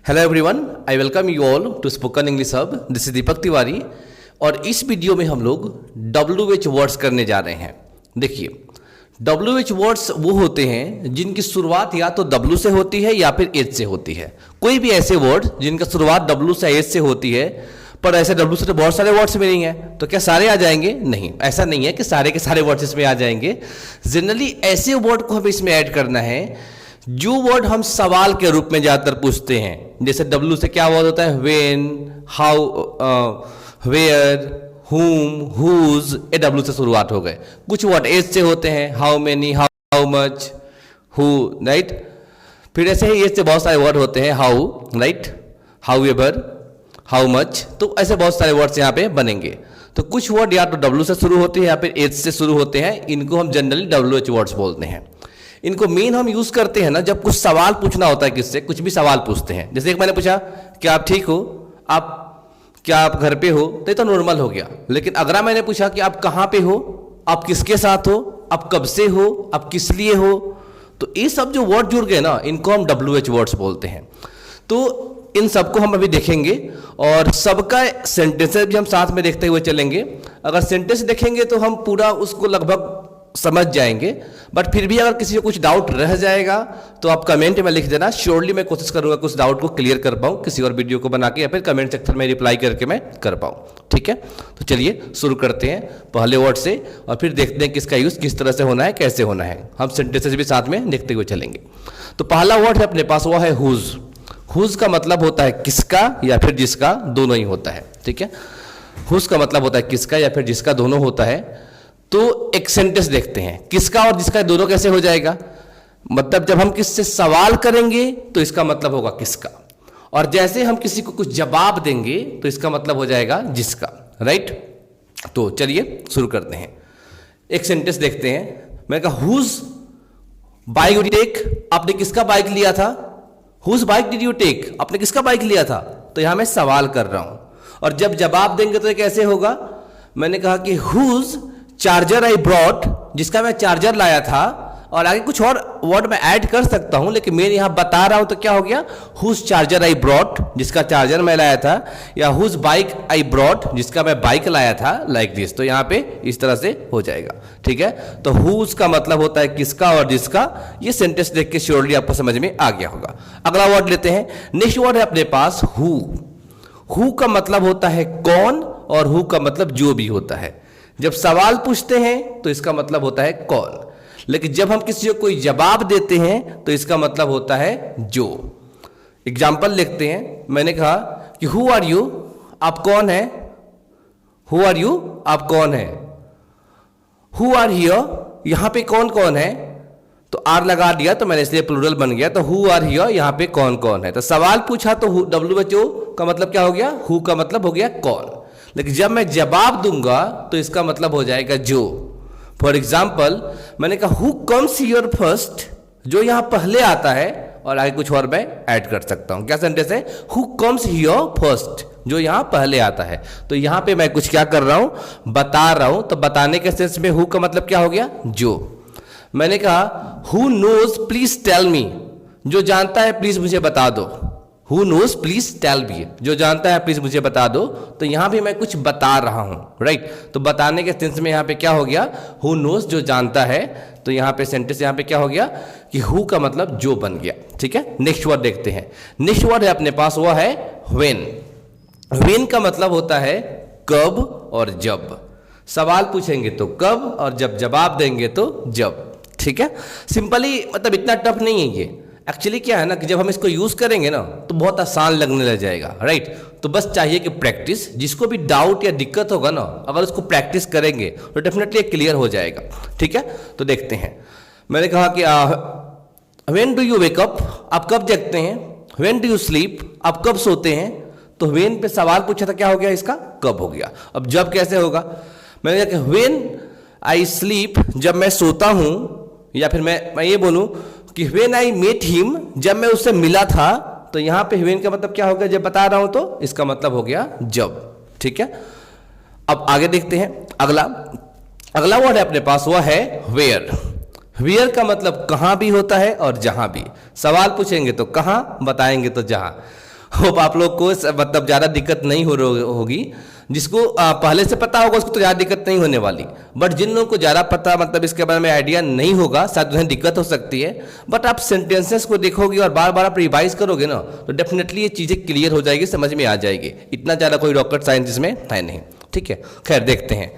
Hello everyone, I welcome you all to spoken English hub. This is Deepak Tiwari और इस video में हम लोग WH वर्ड्स करने जा रहे हैं। देखिए, WH वर्ड्स वो होते हैं जिनकी शुरुआत या तो W से होती है या फिर H से होती है। कोई भी ऐसे वर्ड जिनका शुरुआत W से H से होती है, पर ऐसे W से तो बहुत सारे वर्ड्स में नहीं है, तो क्या सारे आ जाएंगे? नहीं, ऐसा नहीं है कि सारे के सारे वर्ड्स इसमें आ जाएंगे। जनरली ऐसे वर्ड को हमें इसमें ऐड करना है जो वर्ड हम सवाल के रूप में ज्यादातर पूछते हैं। जैसे W से क्या वर्ड होता है? When, how, where, whom, whose, ये W से शुरुआत हो गए। कुछ वर्ड H से होते हैं, how many, how much, who, right. फिर ऐसे ही H से बहुत सारे वर्ड होते हैं, how, right, how ever, how much. तो ऐसे बहुत सारे वर्ड्स यहाँ पे बनेंगे। तो कुछ वर्ड या तो W से शुरू होते हैं या फिर H से शुरू होते हैं। इनको हम जनरली WH वर्ड्स बोलते हैं। इनको मेन हम यूज करते हैं ना जब कुछ सवाल पूछना होता है, किससे कुछ भी सवाल पूछते हैं। जैसे एक मैंने पूछा क्या आप ठीक हो, क्या आप घर पे हो, तो ये तो नॉर्मल हो गया। लेकिन अगर मैंने पूछा कि आप कहाँ पे हो, आप किसके साथ हो, आप कब से हो, आप किस लिए हो, तो ये सब जो वर्ड जुड़ गए ना, इनको हम WH वर्ड्स बोलते हैं। तो इन सबको हम अभी देखेंगे और सबका सेंटेंसेस भी हम साथ में देखते हुए चलेंगे। अगर सेंटेंस देखेंगे तो हम पूरा उसको लगभग समझ जाएंगे, बट फिर भी अगर किसी को कुछ डाउट रह जाएगा तो आप कमेंट में लिख देना। श्योरली मैं कोशिश करूंगा कुछ डाउट को क्लियर कर पाऊँ किसी और वीडियो को बना के, या फिर कमेंट सेक्शन में रिप्लाई करके मैं कर पाऊँ। ठीक है, तो चलिए शुरू करते हैं पहले वर्ड से और फिर देखते हैं किसका यूज किस तरह से होना है, कैसे होना है। हम सेंटेंसेस भी साथ में देखते हुए चलेंगे। तो पहला वर्ड है अपने पास, वो है हुज। हुज का मतलब होता है किसका या फिर जिसका, दोनों ही होता है। ठीक है, हुज का मतलब होता है किसका या फिर जिसका, दोनों होता है। तो एक सेंटेंस देखते हैं, किसका और जिसका दोनों कैसे हो जाएगा। मतलब जब हम किससे सवाल करेंगे तो इसका मतलब होगा किसका, और जैसे हम किसी को कुछ जवाब देंगे तो इसका मतलब हो जाएगा जिसका, राइट। तो चलिए शुरू करते हैं। एक सेंटेंस देखते हैं। मैंने कहा whose bike did you take, आपने किसका बाइक लिया था। Whose bike did you take, आपने किसका बाइक लिया था। तो यहां मैं सवाल कर रहा हूं, और जब जवाब देंगे तो ये कैसे होगा। मैंने कहा कि हुज चार्जर आई ब्रॉट, जिसका मैं चार्जर लाया था, और आगे कुछ और वर्ड मैं ऐड कर सकता हूं, लेकिन मैं यहां बता रहा हूं तो क्या हो गया, हुज चार्जर आई ब्रॉट, जिसका चार्जर मैं लाया था, या हुज बाइक आई ब्रॉट, जिसका मैं बाइक लाया था, लाइक दिस। तो यहां पे इस तरह से हो जाएगा। ठीक है, तो हुज का मतलब होता है किसका और जिसका। ये सेंटेंस देख के श्योरली आपको समझ में आ गया होगा। अगला वर्ड लेते हैं। नेक्स्ट वर्ड है अपने पास हु। हु का मतलब होता है कौन, और हु का मतलब जो भी होता है। जब सवाल पूछते हैं तो इसका मतलब होता है कौन, लेकिन जब हम किसी को कोई जवाब देते हैं तो इसका मतलब होता है जो। एग्जाम्पल लिखते हैं। मैंने कहा कि हु आर यू, आप कौन है। हु आर यू, आप कौन है। हु आर हियर, यहां पे कौन कौन है। तो आर लगा दिया तो मैंने इसलिए प्लूरल बन गया। तो हु आर हियर, यहां पे कौन कौन है। तो सवाल पूछा तो WHO का मतलब क्या हो गया, हु का मतलब हो गया कौन। लेकिन जब मैं जवाब दूंगा तो इसका मतलब हो जाएगा जो। फॉर एग्जाम्पल मैंने कहा हु कम्स हियर फर्स्ट, जो यहां पहले आता है, और आगे कुछ और मैं ऐड कर सकता हूं। क्या सेंटेंस है, हु कम्स हियर फर्स्ट, जो यहां पहले आता है। तो यहां पे मैं कुछ क्या कर रहा हूं, बता रहा हूं। तो बताने के सेंस में हु का मतलब क्या हो गया, जो। मैंने कहा who knows please tell me, जो जानता है प्लीज मुझे बता दो। Who knows please tell me, जो जानता है प्लीज मुझे बता दो। तो यहां भी मैं कुछ बता रहा हूं, राइट। तो बताने के सेंस में यहां पे क्या हो गया, who knows, जो जानता है। तो यहां पे सेंटेंस यहां पे क्या हो गया कि who का मतलब जो बन गया। ठीक है, नेक्स्ट वर्ड देखते हैं। नेक्स्ट वर्ड है अपने पास, वो है when। when का मतलब होता है कब और जब। सवाल पूछेंगे तो कब, और जब जवाब देंगे तो जब। ठीक है, सिंपली मतलब इतना टफ नहीं है ये। एक्चुअली क्या है ना कि जब हम इसको यूज करेंगे ना तो बहुत आसान लगने लग जाएगा, राइट। तो बस चाहिए कि प्रैक्टिस। जिसको भी डाउट या दिक्कत होगा ना, अगर उसको प्रैक्टिस करेंगे तो डेफिनेटली क्लियर हो जाएगा। ठीक है, तो देखते हैं। मैंने कहा कि when do you wake up, आप कब जगते हैं। व्हेन डू यू स्लीप, आप कब सोते हैं। तो व्हेन पे सवाल पूछा था, क्या हो गया इसका, कब हो गया। अब जब कैसे होगा, मैंने कहा व्हेन आई स्लीप, जब मैं सोता हूं, या फिर मैं ये बोलूं कि व्हेन आई मेट हिम, जब मैं उससे मिला था। तो यहां पे व्हेन का मतलब क्या हो गया, जब बता रहा हूं तो इसका मतलब हो गया जब। ठीक है, अब आगे देखते हैं। अगला वर्ड है अपने पास, वह है वेयर। वेयर का मतलब कहां भी होता है और जहां भी। सवाल पूछेंगे तो कहां, बताएंगे तो जहां। होप आप लोग को मतलब ज़्यादा दिक्कत नहीं होगी। जिसको पहले से पता होगा उसको तो ज़्यादा दिक्कत नहीं होने वाली, बट जिन लोगों को ज़्यादा पता मतलब इसके बारे में आइडिया नहीं होगा शायद उन्हें दिक्कत हो सकती है। बट आप सेंटेंसेस को देखोगे और बार बार आप रिवाइज करोगे ना तो डेफिनेटली ये चीज़ें क्लियर हो जाएगी, समझ में आ जाएगी। इतना ज़्यादा कोई रॉकेट साइंस इसमें है नहीं, ठीक है। खैर देखते हैं।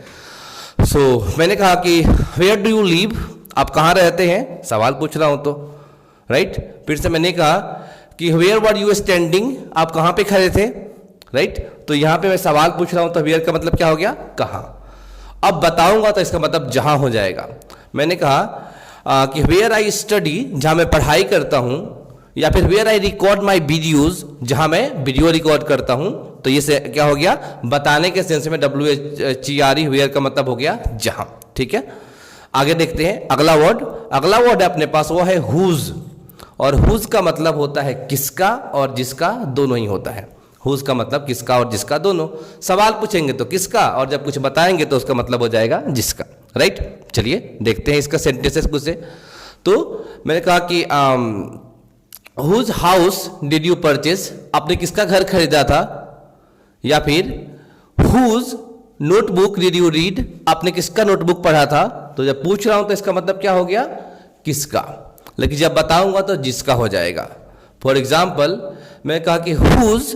मैंने कहा कि वेयर डू यू लिव, आप कहाँ रहते हैं, सवाल पूछ रहा हूँ तो राइट। फिर से मैंने कहा कि वेयर वर यू स्टैंडिंग, आप कहाँ पे खड़े थे, राइट। तो यहाँ पे मैं सवाल पूछ रहा हूँ तो वेयर का मतलब क्या हो गया, कहाँ। अब बताऊंगा तो इसका मतलब जहाँ हो जाएगा। मैंने कहा कि वेयर आई स्टडी, जहाँ मैं पढ़ाई करता हूँ, या फिर where I record my videos, जहाँ मैं वीडियो रिकॉर्ड करता हूँ। तो ये से क्या हो गया, बताने के सेंस में WHERE वेयर का मतलब हो गया जहाँ, ठीक है। आगे देखते हैं अगला वर्ड है अपने पास, वो है हुज। और हुज का मतलब होता है किसका और जिसका, दोनों ही होता है। हुज का मतलब किसका और जिसका दोनों। सवाल पूछेंगे तो किसका, और जब कुछ बताएंगे तो उसका मतलब हो जाएगा जिसका, राइट। चलिए देखते हैं इसका सेंटेंसेस कुछ से। तो मैंने कहा कि whose house did you purchase, आपने किसका घर खरीदा था। या फिर whose notebook did you read, आपने किसका नोटबुक पढ़ा था। तो जब पूछ रहा हूं तो इसका मतलब क्या हो गया, किसका, लेकिन जब बताऊंगा तो जिसका हो जाएगा। फॉर एग्जाम्पल मैं कहा कि whose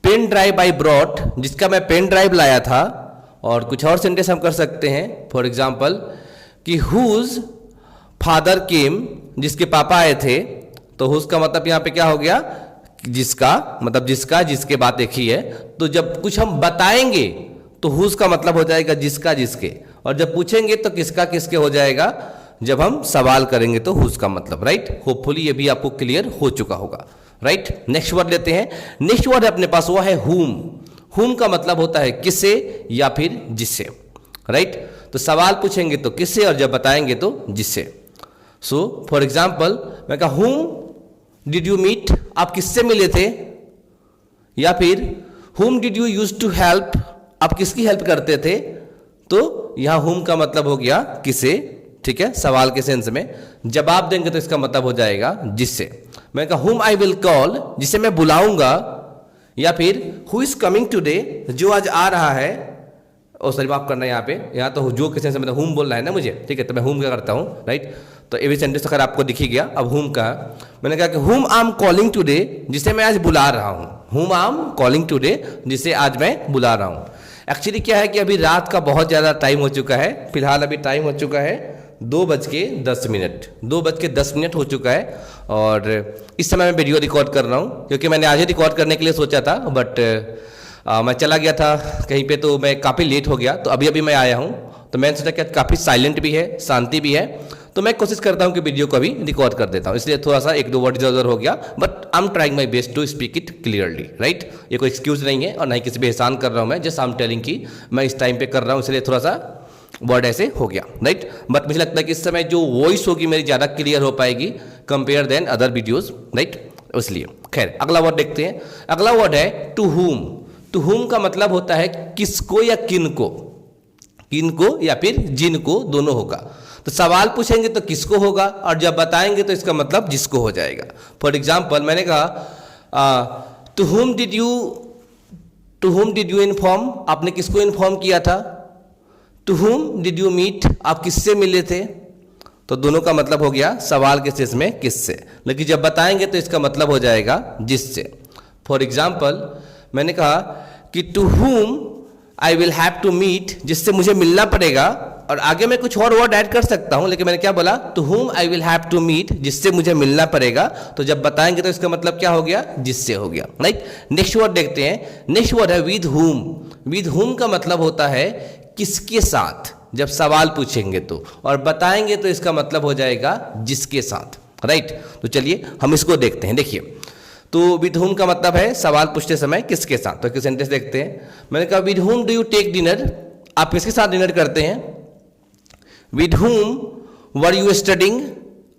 pen drive I brought, जिसका मैं पेन ड्राइव लाया था। और कुछ और सेंटेंस हम कर सकते हैं, फॉर एग्जाम्पल कि हुज फादर केम, जिसके पापा आए थे। तो हुज का मतलब यहाँ पे क्या हो गया, जिसका, मतलब जिसका, जिसके बात एक ही है। तो जब कुछ हम बताएंगे तो हुज का मतलब हो जाएगा जिसका, जिसके। और जब पूछेंगे तो किसका, किसके हो जाएगा। जब हम सवाल करेंगे तो हुज का मतलब, राइट। होपफुली ये भी आपको क्लियर हो चुका होगा, राइट। नेक्स्ट वर्ड लेते हैं। नेक्स्ट वर्ड अपने पास वो है हुम। हुम का मतलब होता है किसे या फिर जिससे, राइट। तो सवाल पूछेंगे तो किससे और जब बताएंगे तो जिससे। फॉर एग्जाम्पल मैं कहा हुम डिड यू मीट, आप किससे मिले थे। या फिर whom did you use to help, आप किसकी हेल्प करते थे। तो यहां हुम का मतलब हो गया किसे, ठीक है, सवाल के सेंस में। जवाब देंगे तो इसका मतलब हो जाएगा जिससे। मैं कहा हुम आई विल कॉल, जिसे मैं बुलाऊंगा। या फिर हु इज कमिंग टुडे, जो आज आ रहा है। और सॉरी माफ करना, यहाँ पे यहाँ तो जो के सेंस में मतलब हुम बोलना है ना मुझे, ठीक है। तो मैं हुम क्या करता हूँ, राइट। तो ये भी सेंटेंस अगर आपको दिख ही गया। अब हुम का मैंने कहा कि हुम आई एम कॉलिंग टुडे, जिसे मैं आज बुला रहा हूँ। हुम आई एम कॉलिंग टुडे, जिसे आज मैं बुला रहा हूँ। एक्चुअली क्या है कि अभी रात का बहुत ज़्यादा टाइम हो चुका है। फिलहाल अभी टाइम हो चुका है 2:10, 2:10 हो चुका है। और इस समय मैं वीडियो रिकॉर्ड कर रहा हूँ, क्योंकि मैंने आज ही रिकॉर्ड करने के लिए सोचा था, बट मैं चला गया था कहीं पे, तो मैं काफ़ी लेट हो गया। तो अभी मैं आया हूँ, तो मैंने सोचा कि काफ़ी साइलेंट भी है, शांति भी है। तो मैं कोशिश करता हूँ कि वीडियो को अभी रिकॉर्ड कर देता हूँ, इसलिए थोड़ा सा 1-2 वर्ड इधर हो गया। But I am trying my best to speak it clearly, right. ये कोई एक्सक्यूज नहीं है और ना ही किसी पे एहसान कर रहा हूँ मैं, जस्ट आई एम टेलिंग कि मैं इस टाइम पे कर रहा हूँ, इसलिए थोड़ा सा वर्ड ऐसे हो गया, राइट। बट मुझे लगता है कि इस समय जो वॉइस होगी मेरी ज़्यादा क्लियर हो पाएगी compare than other videos, right, इसलिए। खैर अगला वर्ड देखते हैं। अगला वर्ड है टू हुम। टू हुम का मतलब होता है किसको या किनको, किनको या फिर जिनको, दोनों होगा। तो सवाल पूछेंगे तो किसको होगा, और जब बताएंगे तो इसका मतलब जिसको हो जाएगा। फॉर एग्जाम्पल मैंने कहा to whom did you inform, आपने किसको इन्फॉर्म किया था। To whom did you meet, आप किससे मिले थे। तो दोनों का मतलब हो गया सवाल के शेष में किससे, लेकिन जब बताएंगे तो इसका मतलब हो जाएगा जिससे। फॉर एग्जाम्पल मैंने कहा कि to whom I will have to meet, जिससे मुझे मिलना पड़ेगा। और आगे मैं कुछ और वर्ड ऐड कर सकता हूं, लेकिन मैंने क्या बोला, to whom I will have to meet, जिससे मुझे मिलना पड़ेगा। तो जब बताएंगे तो इसका मतलब क्या हो गया, जिससे हो गया, राइट। नेक्स्ट वर्ड देखते हैं। नेक्स्ट वर्ड है विद हुम। विद हुम का मतलब होता है किसके साथ, जब सवाल पूछेंगे तो, और बताएंगे तो इसका मतलब हो जाएगा जिसके साथ, राइट। तो चलिए हम इसको देखते हैं। देखिए, तो विद हुम का मतलब है सवाल पूछते समय किसके साथ। तो एक सेंटेंस देखते हैं। मैंने कहा with whom do you take dinner, आप किसके साथ डिनर करते हैं। With whom were you studying,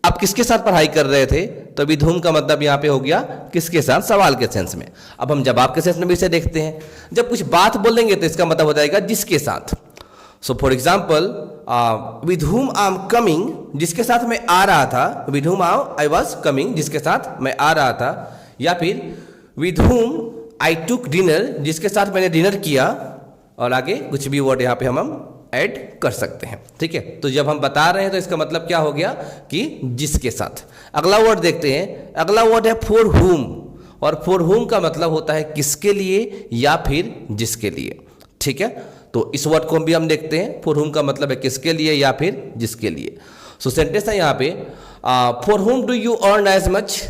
आप किसके साथ पढ़ाई कर रहे थे। तो विद हुम का मतलब यहाँ पे हो गया किसके साथ, सवाल के सेंस में। अब हम जवाब के सेंस में भी इसे देखते हैं। जब कुछ बात बोलेंगे तो इसका मतलब हो जाएगा जिसके साथ। सो for example with whom I am coming, जिसके साथ मैं आ रहा था। With whom I was coming, जिसके साथ मैं आ रहा था। या फिर with whom I took dinner, जिसके साथ मैंने डिनर किया, और आगे कुछ भी वर्ड यहाँ पे हम ऐड कर सकते हैं। ठीक है, तो जब हम बता रहे हैं तो इसका मतलब क्या हो गया कि जिसके साथ। अगला वर्ड देखते हैं, अगला वर्ड है फॉर हुम, और फॉर हुम का मतलब होता है किसके लिए या फिर जिसके लिए। ठीक है, तो इस वर्ड को भी हम देखते हैं, फॉर हुम का मतलब है किसके लिए या फिर जिसके लिए। सो सेंटेंस है यहाँ पे, for whom do you earn as much,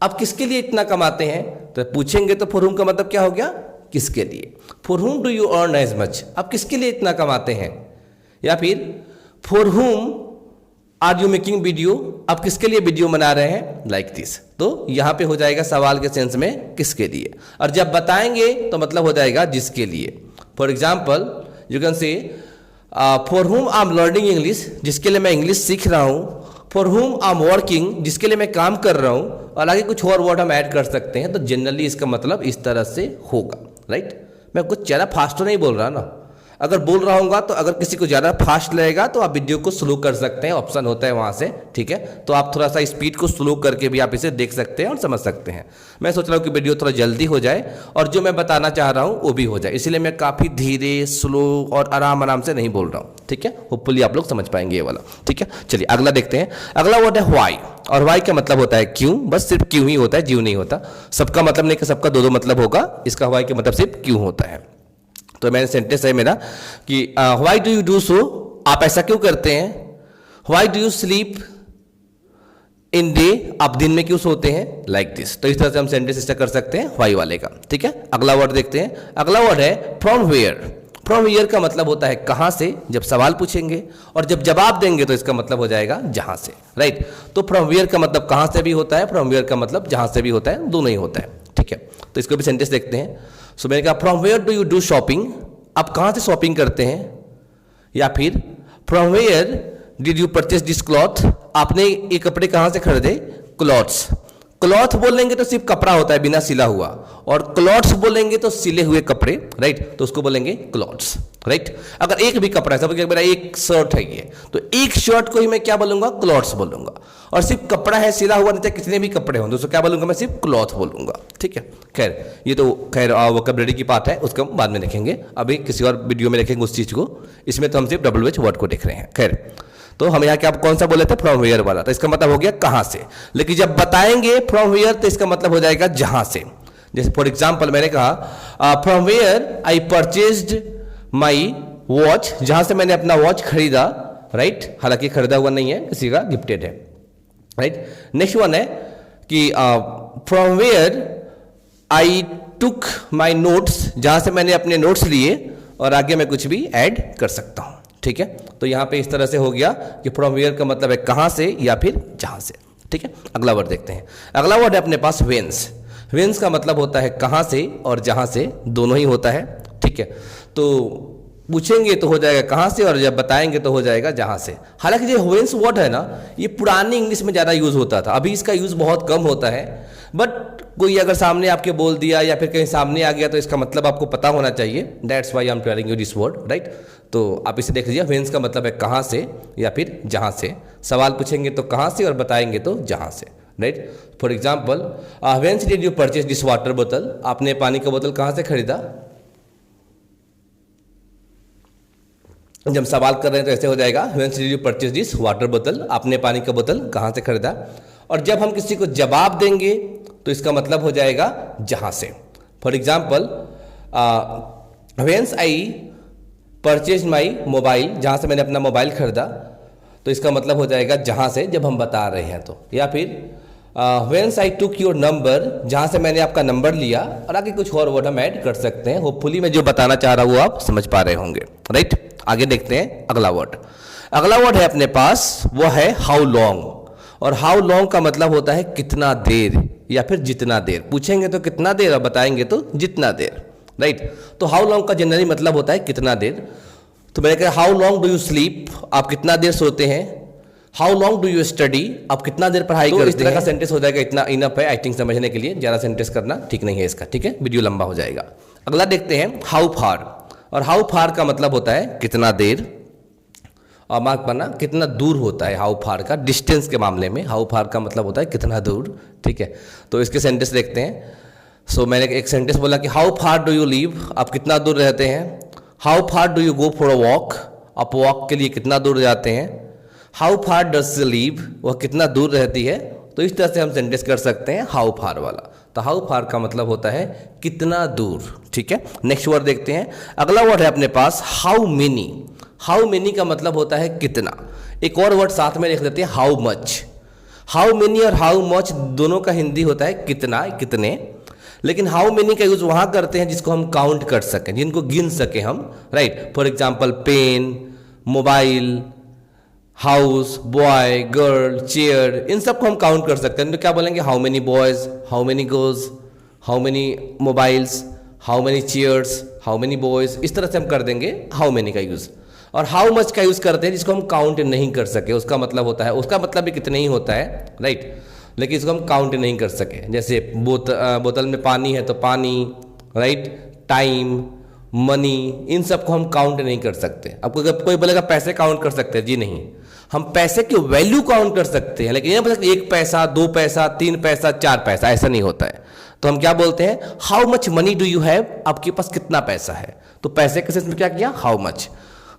आप किसके लिए इतना कमाते हैं, तो पूछेंगे तो फॉर हुम का मतलब क्या हो गया, किसके लिए। For whom do you earn as much, आप किसके लिए इतना कमाते हैं, या फिर फॉर हुम आर यू मेकिंग वीडियो, आप किसके लिए वीडियो बना रहे हैं, लाइक दिस। तो यहां पे हो जाएगा सवाल के सेंस में किसके लिए, और जब बताएंगे तो मतलब हो जाएगा जिसके लिए। For example you can say for हुम आई एम लर्निंग इंग्लिश, जिसके लिए मैं इंग्लिश सीख रहा हूं। फॉर हुम आई एम वर्किंग, जिसके लिए मैं काम कर रहा हूं, और आगे कुछ और वर्ड हम ऐड कर सकते हैं। तो जनरली इसका मतलब इस तरह से होगा, राइट। मैं कुछ ज़्यादा फास्ट तो नहीं बोल रहा ना, अगर बोल रहा हूँगा तो अगर किसी को ज़्यादा फास्ट लगेगा तो आप वीडियो को स्लो कर सकते हैं, ऑप्शन होता है वहाँ से। ठीक है, तो आप थोड़ा सा स्पीड को स्लो करके भी आप इसे देख सकते हैं और समझ सकते हैं। मैं सोच रहा हूँ कि वीडियो थोड़ा जल्दी हो जाए और जो मैं बताना चाह रहा हूँ वो भी हो जाए, इसलिए मैं काफ़ी धीरे, स्लो और आराम आराम से नहीं बोल रहा हूँ। ठीक है, होपफुली आप लोग समझ पाएंगे ये वाला। ठीक है, चलिए अगला देखते हैं। अगला वर्ड है व्हाई, और व्हाई का मतलब होता है क्यों, बस सिर्फ क्यों ही होता है, जीव नहीं होता। सबका मतलब नहीं कि सबका दो मतलब होगा, इसका व्हाई का मतलब सिर्फ क्यों होता है। तो मैंने सेंटेंस है मेरा कि why do you do so, आप ऐसा क्यों करते हैं। Why do you sleep in day, आप दिन में क्यों सोते हैं, लाइक दिस। तो इस तरह से हम सेंटेंस स्टार्ट कर सकते हैं व्हाई वाले का। ठीक है, अगला वर्ड देखते हैं। अगला वर्ड है फ्रॉम वेयर। फ्रॉम वेयर का मतलब होता है कहां से, जब सवाल पूछेंगे, और जब जवाब देंगे तो इसका मतलब हो जाएगा जहां से, राइट। तो फ्रॉम वेयर का मतलब कहां से भी होता है, फ्रॉम वेयर का मतलब जहां से भी होता है, दोनों ही होता है। ठीक है, तो इसको भी सेंटेंस देखते हैं। सो मैंने कहा from where do you do shopping, आप कहाँ से शॉपिंग करते हैं, या फिर from where did you purchase this cloth, आपने ये कपड़े कहाँ से खरीदे, क्लॉथ्स। क्लॉथ बोलेंगे तो सिर्फ कपड़ा होता है बिना सिला हुआ, और क्लॉथ्स बोलेंगे तो सिले हुए कपड़े, राइट, तो उसको बोलेंगे क्लॉथ्स, राइट। अगर एक भी कपड़ा है, सब मेरा एक शर्ट है ये, तो एक शर्ट को ही मैं क्या बोलूंगा, क्लॉथ्स बोलूंगा। और सिर्फ कपड़ा है सिला हुआ, नहीं कितने भी कपड़े हों दोस्तों, क्या बोलूंगा मैं, सिर्फ क्लॉथ बोलूंगा। ठीक है, खैर ये तो खैर वोकैबुलरी की बात है, उसको हम बाद में देखेंगे, अभी किसी और वीडियो में देखेंगे उस चीज को। इसमें तो हम सिर्फ WH वर्ड को देख रहे हैं। खैर, तो हम यहाँ क्या कौन सा बोले थे, फ्रॉम वेयर वाला, तो इसका मतलब हो गया कहां से। लेकिन जब बताएंगे फ्रॉम वेयर तो इसका मतलब हो जाएगा जहां से। जैसे फॉर एग्जांपल मैंने कहा from where I purchased my watch, जहां से मैंने अपना वॉच खरीदा, राइट। हालांकि खरीदा हुआ नहीं है, किसी का गिफ्टेड है, राइट। नेक्स्ट वन है कि from where I took my notes, जहां से मैंने अपने नोट्स लिए, और आगे मैं कुछ भी ऐड कर सकता हूं। ठीक है, तो यहां पे इस तरह से हो गया कि फ्रॉम वेयर का मतलब है कहां से या फिर जहां से। ठीक है, अगला वर्ड देखते हैं। अगला वर्ड है अपने पास वेंस। वेंस का मतलब होता है कहां से और जहां से, दोनों ही होता है। ठीक है, तो पूछेंगे तो हो जाएगा कहां से, और जब बताएंगे तो हो जाएगा जहां से। हालांकि जो वेंस वर्ड है ना, ये पुरानी इंग्लिश में ज़्यादा यूज होता था, अभी इसका यूज बहुत कम होता है। बट कोई अगर सामने आपके बोल दिया या फिर कहीं सामने आ गया तो इसका मतलब आपको पता होना चाहिए। That's why I am telling you this word, right. तो आप इसे देख लीजिए, वेंस का मतलब है कहां से या फिर जहां से। सवाल पूछेंगे तो कहां से, और बताएंगे तो जहां से, right. For example whence did you purchase this water बोतल, आपने पानी का बोतल कहां से खरीदा। जब सवाल कर रहे हैं तो ऐसे हो जाएगा, whence did you purchase this water बोतल, आपने पानी का बोतल कहां से खरीदा। और जब हम किसी को जवाब देंगे तो इसका मतलब हो जाएगा जहां से। For example whence I purchase my mobile, जहां से मैंने अपना मोबाइल खरीदा, तो इसका मतलब हो जाएगा जहां से, जब हम बता रहे हैं तो। या फिर whence I took your number, जहां से मैंने आपका नंबर लिया, और आगे कुछ और वर्ड हम ऐड कर सकते हैं। होपफुली मैं जो बताना चाह रहा हूं वो आप समझ पा रहे होंगे, राइट। आगे देखते हैं अगला वर्ड। अगला वर्ड है अपने पास, वो है हाउ लॉन्ग। और हाउ लॉन्ग का मतलब होता है कितना देर या फिर जितना देर। पूछेंगे तो कितना देर, और बताएंगे तो जितना देर, राइट। तो हाउ लॉन्ग का जनरली मतलब होता है कितना देर। तो मैंने कहा how long do you sleep, आप कितना देर सोते हैं। How long do you study, आप कितना देर पढ़ाई करते हैं। इस तरह का सेंटेंस हो जाएगा, इतना इनफ है आई थिंक समझने के लिए, ज़्यादा सेंटेंस करना ठीक नहीं है इसका, ठीक है, वीडियो लंबा हो जाएगा। अगला देखते हैं हाउ फार। और हाउ फार का मतलब होता है कितना देर, और मार्क करना कितना दूर होता है। हाउ फार का डिस्टेंस के मामले में हाउ फार का मतलब होता है कितना दूर, ठीक है। तो इसके सेंटेंस देखते हैं। मैंने एक सेंटेंस बोला कि how far do you leave, आप कितना दूर रहते हैं। How far do you go for a walk, आप वॉक के लिए कितना दूर जाते हैं। How far does she leave, वह कितना दूर रहती है। तो इस तरह से हम सेंटेंस कर सकते हैं हाउ फार वाला। तो हाउ फार का मतलब होता है कितना दूर, ठीक है। नेक्स्ट वर्ड देखते हैं, अगला वर्ड है अपने पास हाउ मेनी। हाउ मेनी का मतलब होता है कितना। एक और वर्ड साथ में लिख देते हैं हाउ मच। हाउ मेनी और हाउ मच दोनों का हिंदी होता है कितना, कितने। लेकिन हाउ मेनी का यूज वहां करते हैं जिसको हम काउंट कर सकें, जिनको गिन सके हम, right. For example pen, mobile, house, boy, girl, chair, इन सबको हम काउंट कर सकते हैं। तो क्या बोलेंगे, how many boys, how many girls, how many mobiles, how many chairs, how many boys, इस तरह से हम कर देंगे हाउ मेनी का यूज। और हाउ मच का यूज करते हैं जिसको हम काउंट नहीं कर सके, उसका मतलब होता है, उसका मतलब भी कितने ही होता है, राइट। लेकिन इसको हम काउंट नहीं कर सके, जैसे बोतल में पानी है तो पानी, राइट, टाइम, मनी, इन सबको हम काउंट नहीं कर सकते। आपको अगर कोई बोलेगा पैसे काउंट कर सकते हैं, जी नहीं, हम पैसे की वैल्यू काउंट कर सकते हैं, लेकिन ये बोल सकते 1 पैसा, 2 पैसा, 3 पैसा, 4 पैसा, ऐसा नहीं होता है। तो हम क्या बोलते हैं, how much money do you have, आपके पास कितना पैसा है। तो पैसे के सेंस में क्या किया, how much.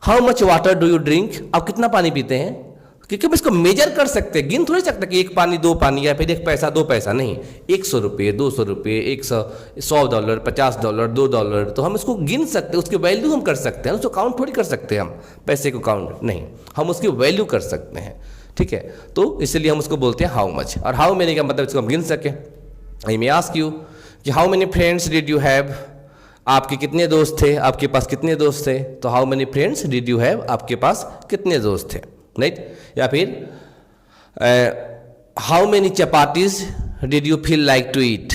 How much water do you drink, आप कितना पानी पीते हैं, क्योंकि हम इसको मेजर कर सकते हैं, गिन थोड़ी सकते कि 1 पानी 2 पानी या फिर 1 पैसा 2 पैसा, नहीं। 100 रुपये, 200 रुपये, 100 डॉलर, $50, $2, तो हम इसको गिन सकते हैं, उसकी वैल्यू हम कर सकते हैं, उसको काउंट थोड़ी कर सकते हैं हम, पैसे को काउंट नहीं, हम उसकी वैल्यू कर सकते हैं, ठीक है। तो इसलिए हम उसको बोलते हैं हाउ मच। और हाउ मेनी का मतलब इसको हम गिन सकें। आई मे आस्क यू कि how many friends did you have, आपके कितने दोस्त थे, आपके पास कितने दोस्त थे। तो how many friends did you have, आपके पास कितने दोस्त थे, राइट। या फिर how many chapatis did you feel like to eat,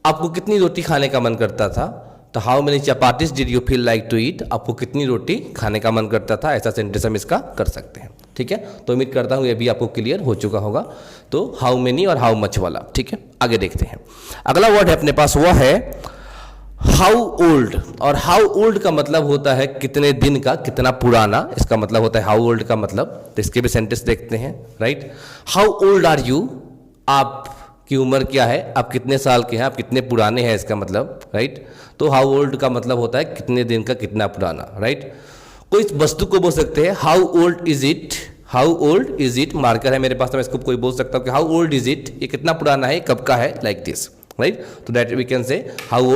आपको कितनी रोटी खाने का मन करता था। तो how many chapatis did you feel like to eat, आपको कितनी रोटी खाने का मन करता था, ऐसा सेंटेंस हम इसका कर सकते हैं, ठीक है। तो उम्मीद करता हूँ ये भी आपको क्लियर हो चुका होगा। तो हाउ मेनी और हाउ मच वाला, ठीक है। आगे देखते हैं, अगला वर्ड है अपने पास, वह है हाउ ओल्ड। और हाउ ओल्ड का मतलब होता है कितने दिन का, कितना पुराना, इसका मतलब होता है हाउ ओल्ड का मतलब। तो इसके भी सेंटेंस देखते हैं, right. How old are you, आपकी उम्र क्या है, आप कितने साल के हैं, आप कितने पुराने हैं, इसका मतलब, राइट। तो हाउ ओल्ड का मतलब होता है कितने दिन का, कितना पुराना, राइट। कोई इस वस्तु को बोल सकते हैं how old is it, how old is it, marker है मेरे पास, तो मैं इसको कोई बोल सकता हूँ कि हाउ ओल्ड इज इट, ये कितना पुराना है, कब का है, लाइक दिस, राइट। तो that we can say how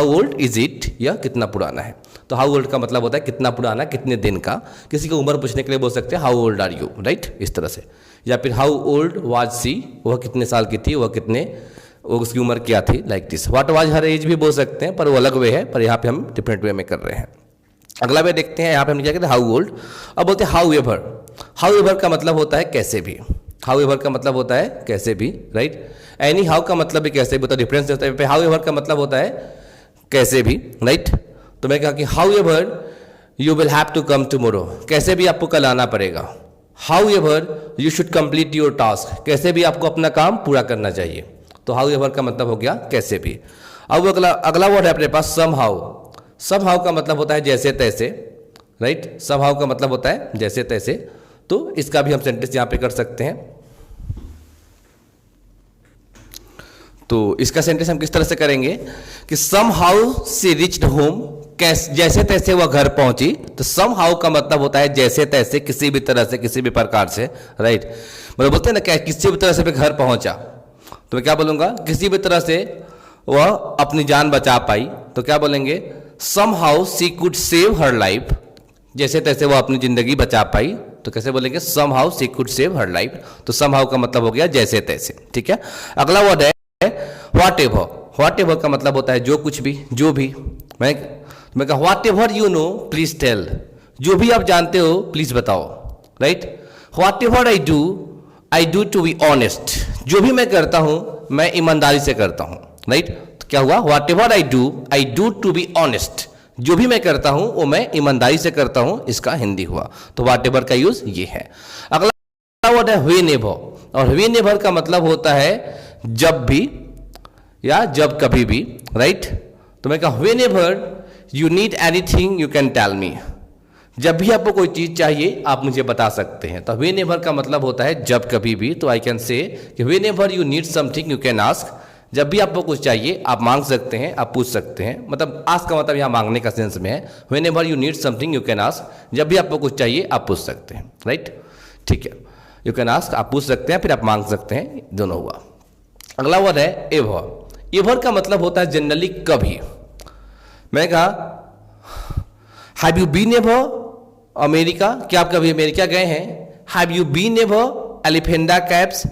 old is it, या कितना पुराना है। तो हाउ ओल्ड का मतलब होता है कितना पुराना, कितने दिन का। किसी को उम्र पूछने के लिए बोल सकते हैं how old are you, right, इस तरह से। या फिर हाउ ओल्ड वाज सी, वह कितने साल की थी, वो उसकी उम्र क्या थी, like this. What was her age भी बोल सकते हैं, पर वो अलग वे है, पर यहाँ पे हम डिफरेंट वे में कर रहे हैं। अगला वे देखते हैं, यहाँ पे हम क्या कहते हैं हाउ ओल्ड। अब बोलते हैं हाउ एवर। हाउ एवर का मतलब होता है कैसे भी, हाउ एवर का मतलब होता है कैसे भी, राइट। एनी हाउ का मतलब भी कैसे भी, तो डिफरेंस होता है। हाउ एवर का मतलब होता है कैसे भी, राइट। तो मैं कहा कि however you will have to come tomorrow, कैसे भी आपको कल आना पड़ेगा। However you should complete your task, कैसे भी आपको अपना काम पूरा करना चाहिए। तो हाउ एवर का मतलब हो गया कैसे भी। अब अगला वर्ड है अपने पास सम हाउ। सम हाउ का मतलब होता है जैसे तैसे, राइट। सम हाउ का मतलब होता है जैसे तैसे। तो इसका भी हम सेंटेंस यहाँ पे कर सकते हैं। तो इसका सेंटेंस हम किस तरह से करेंगे कि somehow she reached home, जैसे तैसे वह घर पहुंची। तो सम हाउ का मतलब होता है जैसे तैसे, किसी भी तरह से, किसी भी प्रकार से, राइट। मतलब बोलते हैं ना क्या, किसी भी तरह से घर पहुंचा। तो मैं क्या बोलूंगा, किसी भी तरह से वह अपनी जान बचा पाई। तो क्या बोलेंगे, somehow she could save her life, जैसे तैसे वह अपनी जिंदगी बचा पाई। तो कैसे बोलेंगे, somehow she could save her life. तो सम हाउ का मतलब हो गया जैसे तैसे, ठीक है। अगला वर्ड है व्हाट एवर। व्हाट एवर का मतलब होता है जो कुछ भी, जो भी। मैं कहा whatever you know please tell, जो भी आप जानते हो प्लीज बताओ, right. Whatever I do to be honest, जो भी मैं करता हूं मैं ईमानदारी से करता हूं, राइट। तो क्या हुआ, whatever I do to be honest, जो भी मैं करता हूं वो मैं ईमानदारी से करता हूं, इसका हिंदी हुआ। तो व्हाट एवर का यूज ये है। अगला वर्ड है व्हेनेवर। और व्हेनेवर का मतलब होता है जब भी या जब कभी भी, राइट। तो मैं कहा whenever you need anything you can tell me, जब भी आपको कोई चीज चाहिए आप मुझे बता सकते हैं। तो व्हेनेवर का मतलब होता है जब कभी भी। तो आई कैन से whenever you need something you can ask, जब भी आपको कुछ चाहिए आप मांग सकते हैं, आप पूछ सकते हैं, मतलब आस्क का मतलब यहाँ मांगने का सेंस में है। When ever you need something you can ask, जब भी आपको कुछ चाहिए आप पूछ सकते हैं, राइट, ठीक है। यू कैन आस्क, आप पूछ सकते हैं, फिर आप मांग सकते हैं, दोनों हुआ। अगला वर्ड है एवर। एवर का मतलब होता है जनरली कभी। मैंने कहा have you been ever America, क्या आप कभी अमेरिका गए हैं? Have you been ever Elephanta caves,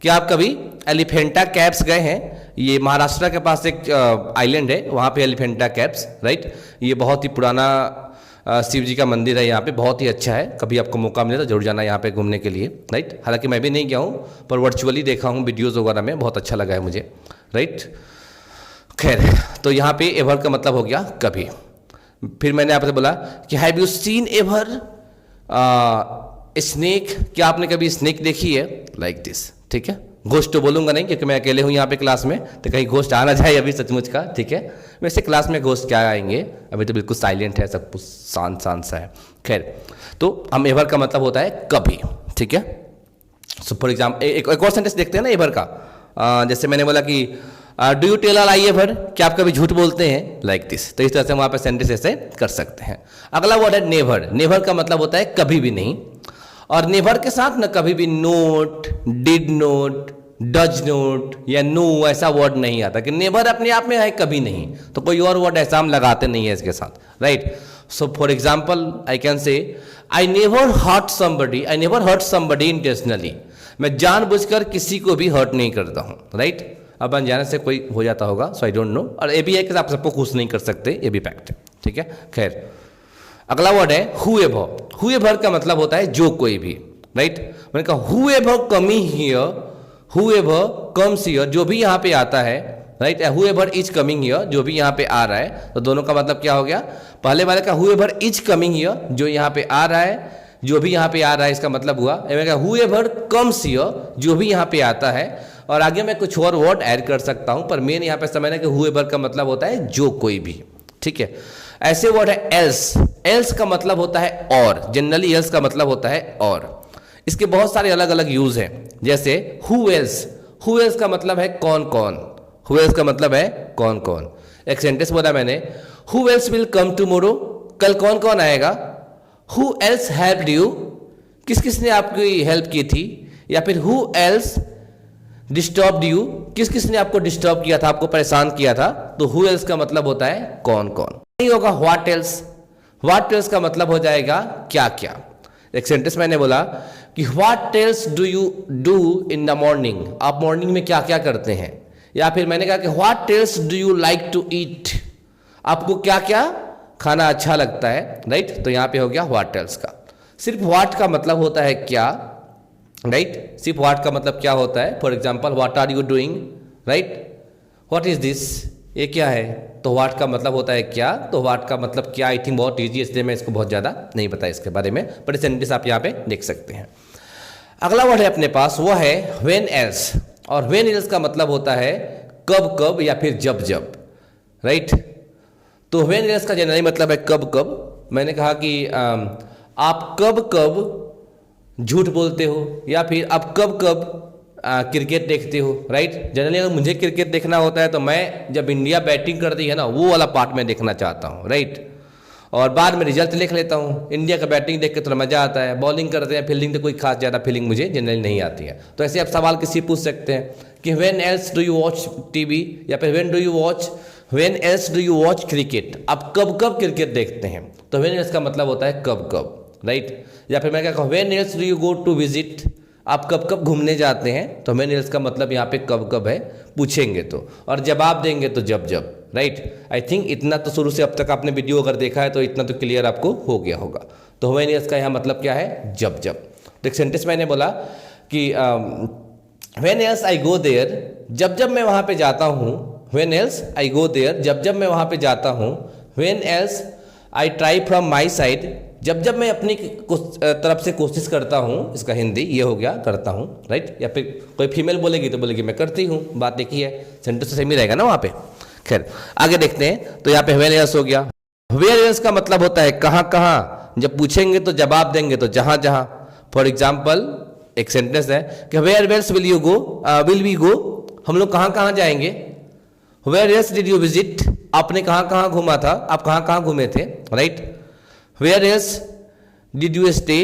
क्या आप कभी एलिफेंटा कैव्स गए हैं? ये महाराष्ट्र के पास एक आइलैंड है, वहाँ पे एलिफेंटा कैव्स, राइट। ये बहुत ही पुराना शिव जी का मंदिर है, यहाँ पे बहुत ही अच्छा है। कभी आपको मौका मिले तो जरूर जाना यहाँ पे घूमने के लिए, राइट। हालांकि मैं भी नहीं गया हूँ, पर वर्चुअली देखा हूँ वीडियोज़ वगैरह में, बहुत अच्छा लगा है मुझे, राइट। खैर, तो यहाँ पे एवर का मतलब हो गया कभी। फिर मैंने आपसे बोला कि have you seen ever snake, क्या आपने कभी स्नेक देखी है? लाइक दिस, ठीक है। घोस्ट तो बोलूंगा नहीं क्योंकि मैं अकेले हूँ यहाँ पे क्लास में, तो कहीं घोस्ट आ ना जाए अभी सचमुच का, ठीक है। वैसे क्लास में घोस्ट क्या आएंगे, अभी तो बिल्कुल साइलेंट है, सब कुछ शांत शांत सा है। खैर, तो हम एवर का मतलब होता है कभी, ठीक है। सो फॉर एग्जाम्पल एक और सेंटेंस देखते हैं ना एवर का। जैसे मैंने बोला कि do you tell I ever, क्या आप कभी झूठ बोलते हैं? Like this. तो इस तरह से हम वहाँ पे सेंटेंस ऐसे कर सकते हैं। अगला वर्ड है नेवर। नेवर का मतलब होता है कभी भी नहीं, और नेवर के साथ ना कभी भी note, did note, does note या नो ऐसा वर्ड नहीं आता, कि नेवर अपने आप में है कभी नहीं, तो कोई और वर्ड ऐसा हम लगाते नहीं है इसके साथ, right. So for example I can say I never hurt somebody, I never hurt somebody intentionally, मैं जानबूझकर किसी को भी हर्ट नहीं करता हूँ, राइट। अब अनजाने से कोई हो जाता होगा, सो आई डोंट नो, और ये भी है कि आप सबको खुश नहीं कर सकते, ये भी फैक्ट है, ठीक है। खैर, अगला वर्ड है हुएवर। हुएवर का मतलब होता है जो कोई भी, राइट। मैंने कहा whoever coming here, whoever comes here, जो भी यहाँ पे आता है, right. Whoever is coming here, जो भी यहाँ पे आ रहा है, तो दोनों का मतलब क्या हो गया? पहले वाले का हुएवर इज कमिंग हियर, जो यहाँ पे आ रहा है, जो भी यहाँ पे आ रहा है, इसका मतलब हुआ। मैंने कहा हुएवर कम्स हियर, जो भी यहाँ पे आता है, और आगे मैं कुछ और वर्ड ऐड कर सकता हूं, पर मेन यहाँ पे समझना कि हुएवर का मतलब होता है जो कोई भी, ठीक है। ऐसे वर्ड है एल्स। एल्स का मतलब होता है और, जनरली एल्स का मतलब होता है और। इसके बहुत सारे अलग अलग यूज हैं, जैसे हु एल्स। हु एल्स का मतलब है कौन कौन, हु एल्स का मतलब है कौन कौन। एक सेंटेंस बोला मैंने, who else will come tomorrow, कल कौन कौन आएगा? हु एल्स हेल्प्ड यू, किस किसने आपकी हेल्प की थी? या फिर हु एल्स डिस्टर्ब्ड यू, किस किसने आपको डिस्टर्ब किया था, आपको परेशान किया था? तो हु एल्स का मतलब होता है कौन कौन। नहीं होगा व्हाट एल्स। व्हाट एल्स का मतलब हो जाएगा क्या क्या। एक सेंटेंस मैंने बोला कि what else do you do in the morning, आप मॉर्निंग में क्या क्या करते हैं। या फिर मैंने कहा कि what else do you like to eat, आपको क्या क्या खाना अच्छा लगता है, राइट। तो यहाँ पे हो गया व्हाट एल्स का। सिर्फ व्हाट का मतलब होता है क्या, राइट। सिर्फ व्हाट का मतलब क्या होता है? For example what are you doing, right. What is this, ये क्या है? तो व्हाट का मतलब होता है क्या, तो व्हाट का मतलब क्या आई थिंक बहुत ईजी, इसलिए मैं इसको बहुत ज़्यादा नहीं बताया इसके बारे में, पर सेंटेंस आप यहाँ पे देख सकते हैं। अगला वर्ड है अपने पास, वो है व्हेन एल्स। और व्हेन एल्स का मतलब होता है कब कब या फिर जब जब, राइट। तो व्हेन एल्स का जनरली मतलब है कब कब। मैंने कहा कि आप कब कब झूठ बोलते हो, या फिर आप कब कब क्रिकेट देखते हो, राइट। जनरली अगर मुझे क्रिकेट देखना होता है तो मैं जब इंडिया बैटिंग करती है ना, वो वाला पार्ट में देखना चाहता हूँ, राइट। और बाद में रिजल्ट लिख लेता हूँ। इंडिया का बैटिंग देख के थोड़ा मजा आता है, बॉलिंग करते हैं, फील्डिंग तो कोई खास ज़्यादा फीलिंग मुझे जनरली नहीं आती है। तो ऐसे आप सवाल किसी पूछ सकते हैं कि when else do you watch TV, या फिर when else do you watch cricket, आप कब कब क्रिकेट देखते हैं। तो व्हेन एल्स का मतलब होता है कब कब, राइट। या फिर मैं क्या कहूँ, when else do you go to visit, आप कब कब घूमने जाते हैं। तो व्हेन एल्स का मतलब यहाँ पे कब कब है, पूछेंगे तो, और जवाब देंगे तो जब जब, राइट। आई थिंक इतना तो शुरू से अब तक आपने वीडियो अगर देखा है तो इतना तो क्लियर आपको हो गया होगा। तो व्हेन एल्स का यहाँ मतलब क्या है, जब जब। तो एक सेंटेंस मैंने बोला कि when else I go there, जब जब मैं वहाँ पे जाता हूँ। When else I go there, जब जब मैं वहाँ पे जाता हूँ। When else I try from my side, जब जब मैं अपनी तरफ से कोशिश करता हूँ। इसका हिंदी ये हो गया करता हूँ, राइट। या फिर कोई फीमेल बोलेगी तो बोलेगी मैं करती हूँ, बात एक ही है, सेंटेंस तो सेम ही रहेगा ना वहाँ पे। खैर आगे देखते हैं। तो यहाँ पे व्हेन एल्स हो गया। वेयर एल्स का मतलब होता है कहाँ कहाँ, जब पूछेंगे तो जवाब देंगे तो जहाँ जहाँ। फॉर एग्जाम्पल एक सेंटेंस है कि where else will you go, will we go, हम लोग कहाँ कहाँ जाएंगे। Where else did you visit, आपने कहाँ कहाँ घूमा था, आप कहाँ कहाँ घूमे थे, right. Where else did you stay,